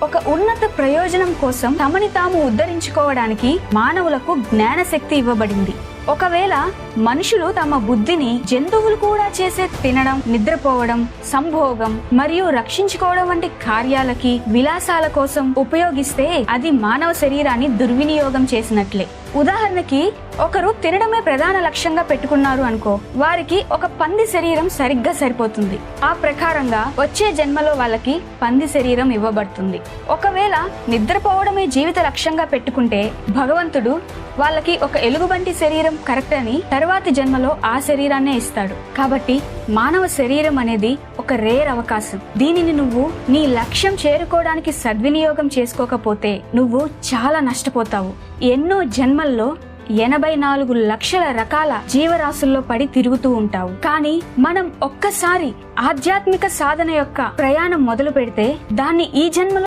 ఒక ఉన్నత ప్రయోజనం కోసం తమని తాము ఉద్ధరించుకోవడానికి మానవులకు జ్ఞానశక్తి ఇవ్వబడింది. ఒకవేళ మనుషులు తమ బుద్ధిని జంతువులు కూడా చేసే తినడం, నిద్రపోవడం, సంభోగం మరియు రక్షించుకోవడం వంటి కార్యాలకి, విలాసాల కోసం ఉపయోగిస్తే అది మానవ శరీరాన్ని దుర్వినియోగం చేసినట్లే. ఉదాహరణకి ఒకరు తినడమే ప్రధాన లక్ష్యంగా పెట్టుకున్నారు అనుకో, వారికి ఒక పంది శరీరం సరిగ్గా సరిపోతుంది. ఆ ప్రకారంగా వచ్చే జన్మలో వాళ్ళకి పంది శరీరం ఇవ్వబడుతుంది. ఒకవేళ నిద్రపోవడమే జీవిత లక్ష్యంగా పెట్టుకుంటే భగవంతుడు వాళ్ళకి ఒక ఎలుగుబంటి శరీరం కరెక్ట్ అని తర్వాతి జన్మలో ఆ శరీరాన్నే ఇస్తాడు. కాబట్టి మానవ శరీరం అనేది ఒక రేర్ అవకాశం. దీనిని నువ్వు నీ లక్ష్యం చేరుకోవడానికి సద్వినియోగం చేసుకోకపోతే నువ్వు చాలా నష్టపోతావు. ఎన్నో జన్మల్లో 84 లక్షల రకాల జీవరాశుల్లో పడి తిరుగుతూ ఉంటావు. కానీ మనం ఒక్కసారి ఆధ్యాత్మిక సాధన యొక్క ప్రయాణం మొదలు పెడితే దాన్ని ఈ జన్మలో